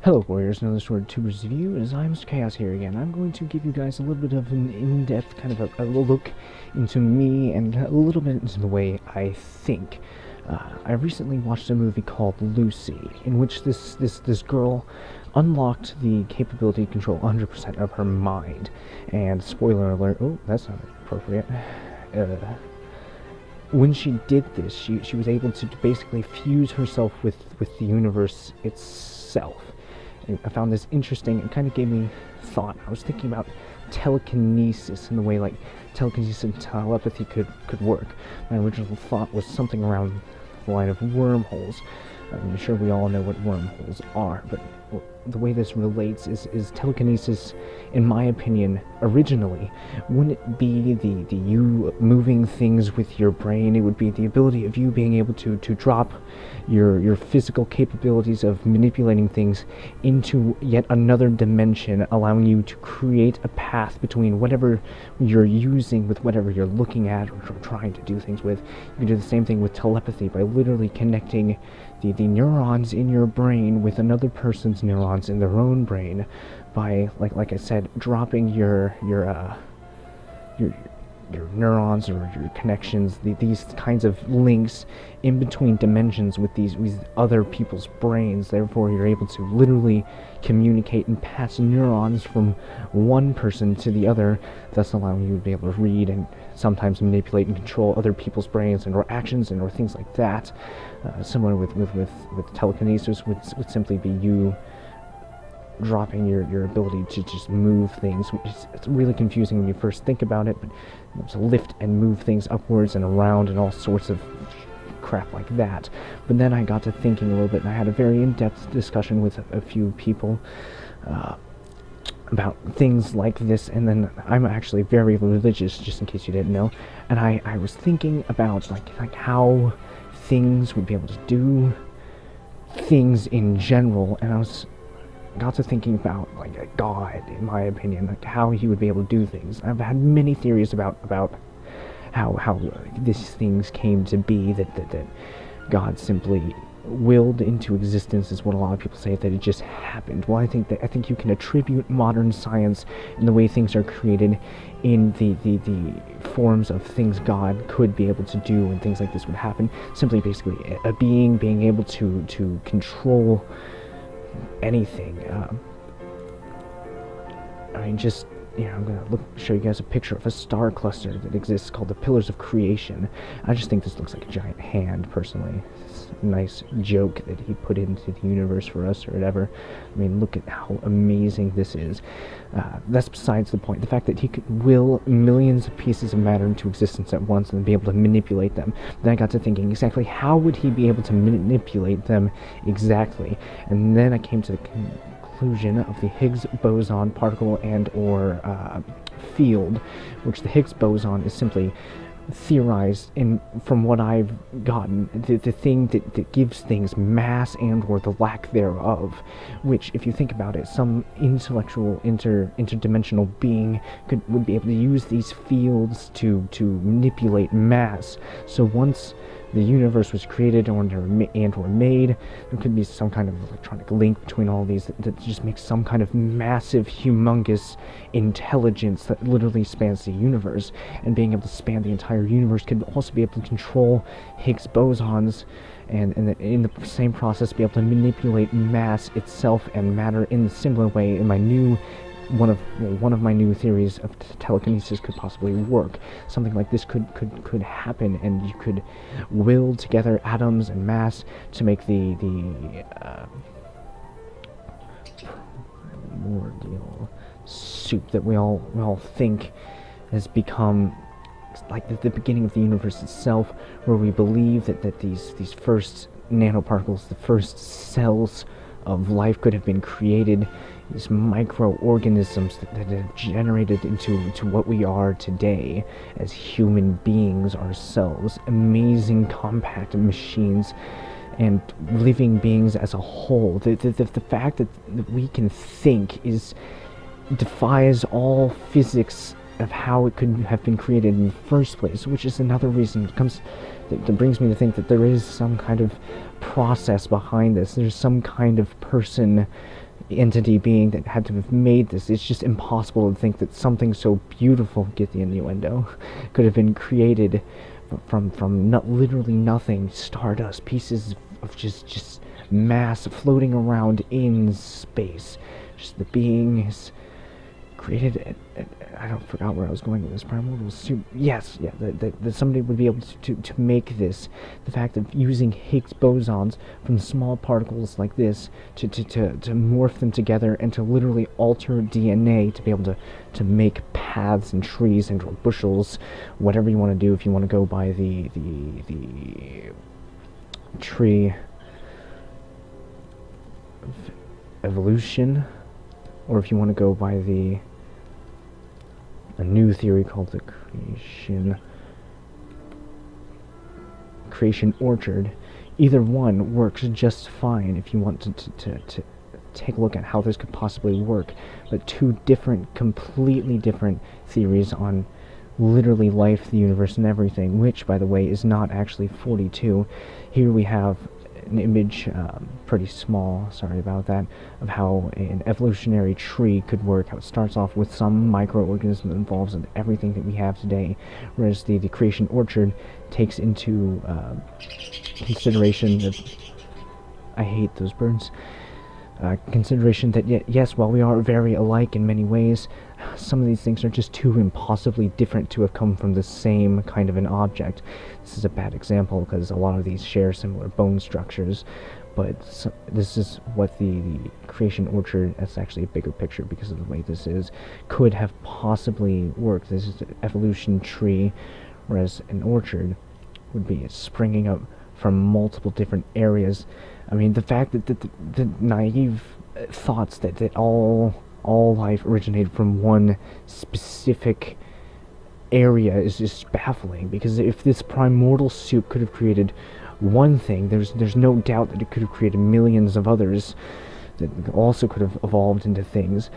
Hello Warriors, another Sword Tubers review, as I'm Mr. Chaos here again. I'm going to give you guys a little bit of an in-depth kind of a look into me and a little bit into the way I think. I recently watched a movie called Lucy, in which this girl unlocked the capability to control 100% of her mind. And spoiler alert, oh, that's not appropriate. When she did this, she was able to basically fuse herself with the universe itself. And I found this interesting. It kind of gave me thought. I was thinking about telekinesis and the way like telekinesis and telepathy could work. My original thought was something around the line of wormholes. I'm sure we all know what wormholes are, but the way this relates is telekinesis, in my opinion, originally, wouldn't it be the you moving things with your brain? It would be the ability of you being able to drop your physical capabilities of manipulating things into yet another dimension, allowing you to create a path between whatever you're using with whatever you're looking at or trying to do things with. You can do the same thing with telepathy by literally connecting the neurons in your brain with another person's neurons in their own brain by, like I said, dropping your neurons or your connections, these kinds of links in between dimensions with these other people's brains. Therefore, you're able to literally communicate and pass neurons from one person to the other, thus allowing you to be able to read and sometimes manipulate and control other people's brains and or actions and or things like that. Similar with telekinesis would simply be you dropping your ability to just move things, which is, it's really confusing when you first think about it, but to lift and move things upwards and around and all sorts of crap like that. But then I got to thinking a little bit, and I had a very in-depth discussion with a few people about things like this, and then I'm actually very religious, just in case you didn't know, and I was thinking about like how things would be able to do things in general, and I got to thinking about like a god, in my opinion, like how he would be able to do things. I've had many theories about how these things came to be, that God simply willed into existence, is what a lot of people say, that it just happened. Well, I think you can attribute modern science and the way things are created in the forms of things God could be able to do, and things like this would happen. Simply, basically, a being being able to control anything. I mean, just, I'm gonna show you guys a picture of a star cluster that exists called the Pillars of Creation. I just think this looks like a giant hand, personally. It's a nice joke that he put into the universe for us, or whatever. I mean, look at how amazing this is. That's besides the point. The fact that he could will millions of pieces of matter into existence at once and be able to manipulate them. Then I got to thinking, exactly how would he be able to manipulate them exactly? And then I came to the conclusion of the Higgs boson particle and or field, which the Higgs boson is simply theorized, and from what I've gotten, the thing that gives things mass and or the lack thereof, which, if you think about it, some intellectual interdimensional being would be able to use these fields to manipulate mass. So once the universe was created or made, there could be some kind of electronic link between all these that just makes some kind of massive, humongous intelligence that literally spans the universe. And being able to span the entire universe could also be able to control Higgs bosons, and in the same process be able to manipulate mass itself and matter in a similar way. In my new one of my new theories of telekinesis could possibly work. Something like this could happen, and you could will together atoms and mass to make the primordial soup that we all think has become like the beginning of the universe itself, where we believe that these first nanoparticles, the first cells of life, could have been created, these microorganisms that have generated into what we are today as human beings ourselves, amazing compact machines and living beings as a whole. The fact that we can think defies all physics of how it could have been created in the first place, which is another reason that brings me to think that there is some kind of process behind this. There's some kind of person entity being that had to have made this. It's just impossible to think that something so beautiful, get the innuendo, could have been created from literally nothing, stardust, pieces of just mass floating around in space. Just the beings created. I don't forgot where I was going with this. Primordial soup. Yes, yeah. That somebody would be able to make this. The fact of using Higgs bosons from small particles like this to morph them together and to literally alter DNA to be able to make paths and trees and bushels, whatever you want to do. If you want to go by the tree of evolution, or if you want to go by a new theory called the creation orchard. Either one works just fine if you want to take a look at how this could possibly work. But two different, completely different theories on literally life, the universe, and everything, which, by the way, is not actually 42. Here we have an image, pretty small, sorry about that, of how an evolutionary tree could work, how it starts off with some microorganism that involves in everything that we have today, whereas the creation orchard takes into consideration that, I hate those birds, consideration that, yes, while we are very alike in many ways, some of these things are just too impossibly different to have come from the same kind of an object. This is a bad example because a lot of these share similar bone structures, but this is what the creation orchard, that's actually a bigger picture because of the way this is, could have possibly worked. This is an evolution tree, whereas an orchard would be springing up from multiple different areas. I mean, the fact that the naive thoughts that all life originated from one specific area is just baffling, because if this primordial soup could have created one thing, there's no doubt that it could have created millions of others that also could have evolved into things,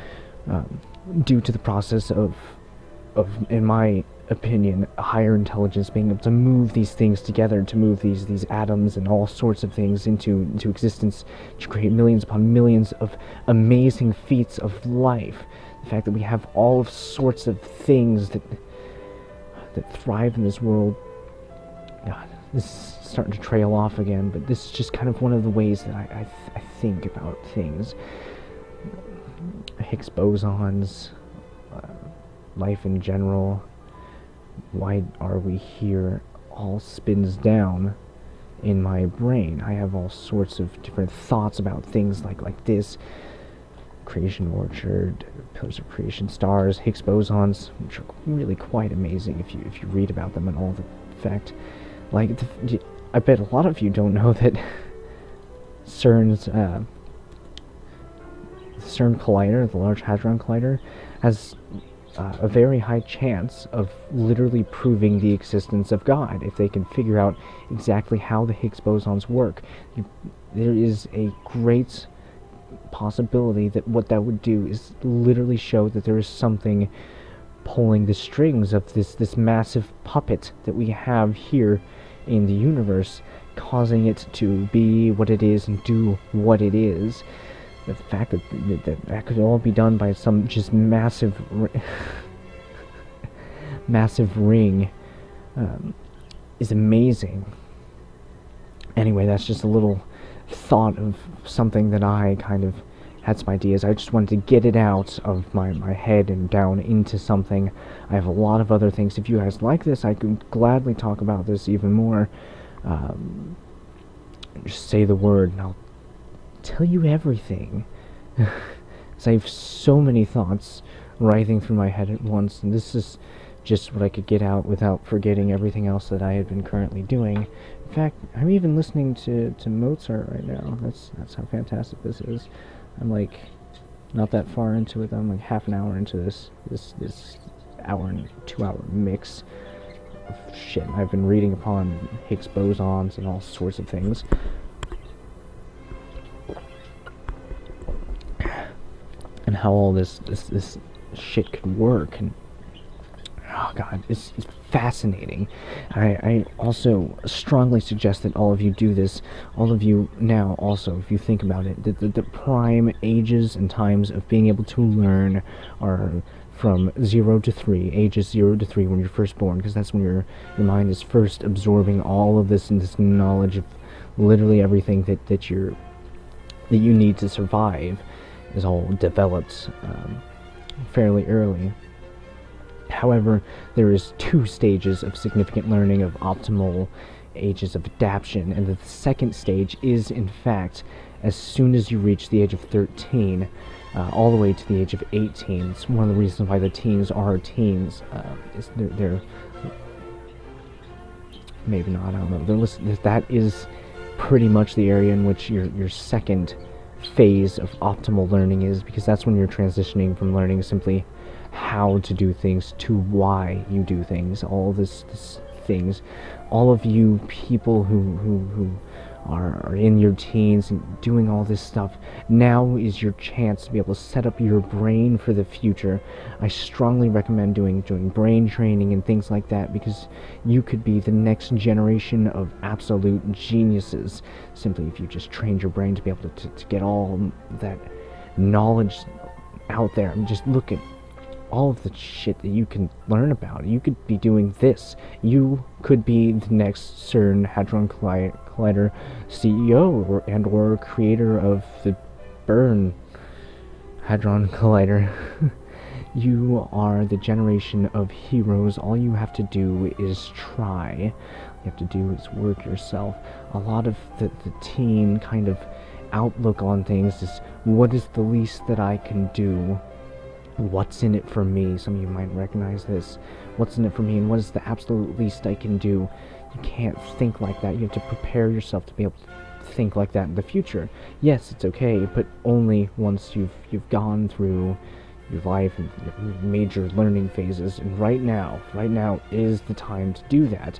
due to the process of in my opinion, a higher intelligence being able to move these things together, to move these atoms and all sorts of things into existence, to create millions upon millions of amazing feats of life. The fact that we have all sorts of things that thrive in this world. God, this is starting to trail off again, but this is just kind of one of the ways that I think about things. Higgs bosons, life in general, why are we here, all spins down in my brain. I have all sorts of different thoughts about things like this. Creation orchard, pillars of creation, stars, Higgs bosons, which are really quite amazing if you read about them and all the fact. Like, I bet a lot of you don't know that CERN's CERN Collider, the Large Hadron Collider, has a very high chance of literally proving the existence of God if they can figure out exactly how the Higgs bosons work. There is a great possibility that what that would do is literally show that there is something pulling the strings of this massive puppet that we have here in the universe, causing it to be what it is and do what it is. The fact that could all be done by some just massive massive ring is amazing. Anyway, that's just a little thought of something that I kind of had some ideas. I just wanted to get it out of my head and down into something. I have a lot of other things. If you guys like this, I could gladly talk about this even more. Just say the word and I'll tell you everything. So I have so many thoughts writhing through my head at once, and this is just what I could get out without forgetting everything else that I had been currently doing. In fact, I'm even listening to Mozart right now. That's how fantastic this is. I'm like not that far into it. I'm like half an hour into this hour and 2 hour mix of shit. I've been reading upon Higgs bosons and all sorts of things. And how all this shit could work, and oh god, it's fascinating. I also strongly suggest that all of you do this. All of you now also, if you think about it, the prime ages and times of being able to learn are from 0 to 3, ages 0 to 3 when you're first born, because that's when your mind is first absorbing all of this and this knowledge of literally everything that you need to survive is all developed fairly early. However, there is 2 stages of significant learning of optimal ages of adaptation, and the second stage is, in fact, as soon as you reach the age of 13, all the way to the age of 18. It's one of the reasons why the teens are teens. Is they're maybe not. I don't know. That is pretty much the area in which your second phase of optimal learning is, because that's when you're transitioning from learning simply how to do things to why you do things. All this things, all of you people who are in your teens and doing all this stuff, now is your chance to be able to set up your brain for the future. I strongly recommend doing brain training and things like that, because you could be the next generation of absolute geniuses simply if you just trained your brain to be able to get all that knowledge out there. I mean, just look at all of the shit that you can learn about. You could be doing this. You could be the next CERN Hadron Collider CEO or creator of the Burn Hadron Collider. You are the generation of heroes. All you have to do is try. All you have to do is work yourself. A lot of the teen kind of outlook on things is, what is the least that I can do? What's in it for me? Some of you might recognize this. What's in it for me, and what is the absolute least I can do? You can't think like that. You have to prepare yourself to be able to think like that in the future. Yes, it's okay, but only once you've gone through your life and your major learning phases. And right now is the time to do that.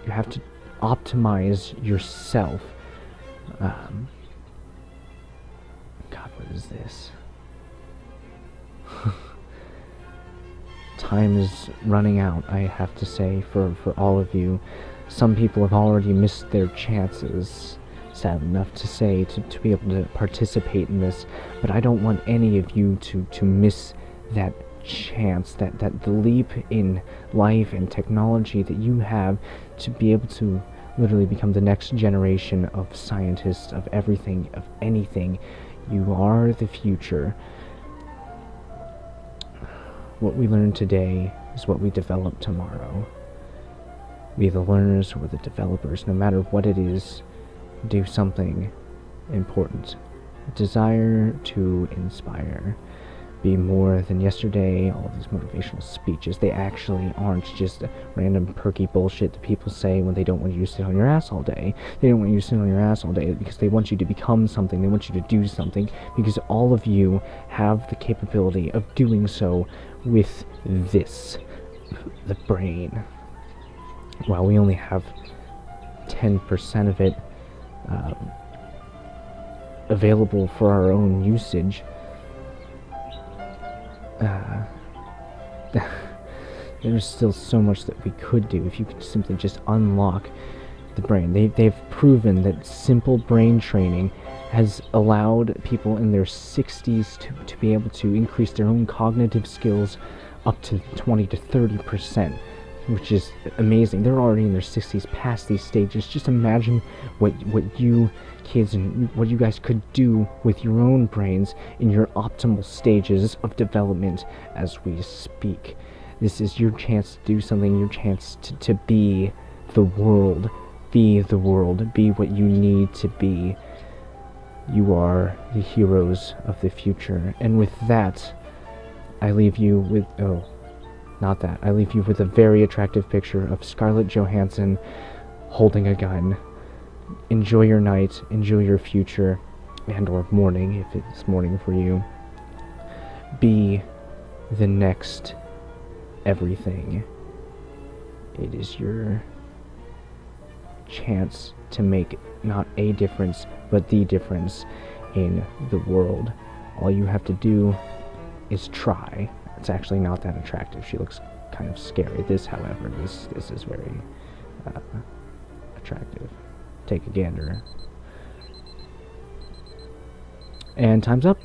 You have to optimize yourself. God, what is this? Time is running out, I have to say, for all of you. Some people have already missed their chances, sad enough to say, to be able to participate in this, but I don't want any of you to miss that chance, that the leap in life and technology that you have to be able to literally become the next generation of scientists, of everything, of anything. You are the future. What we learn today is what we develop tomorrow. Be the learners or the developers, no matter what it is, do something important. Desire to inspire. Be more than yesterday. All of these motivational speeches, they actually aren't just random perky bullshit that people say when they don't want you to sit on your ass all day. They don't want you to sit on your ass all day because they want you to become something. They want you to do something, because all of you have the capability of doing so with this, the brain. While we only have 10% of it available for our own usage, there's still so much that we could do if you could simply just unlock the brain. They've proven that simple brain training has allowed people in their 60s to be able to increase their own cognitive skills up to 20 to 30%, which is amazing. They're already in their 60s past these stages. Just imagine what you kids and what you guys could do with your own brains in your optimal stages of development as we speak. This is your chance to do something, your chance to be the world. Be the world. Be what you need to be. You are the heroes of the future. And with that, I leave you with... oh, not that. I leave you with a very attractive picture of Scarlett Johansson holding a gun. Enjoy your night. Enjoy your future. And or morning, if it's morning for you. Be the next everything. It is your chance to make not a difference, but the difference in the world. All you have to do is try. It's actually not that attractive. She looks kind of scary. This, however, this is very attractive. Take a gander. And time's up.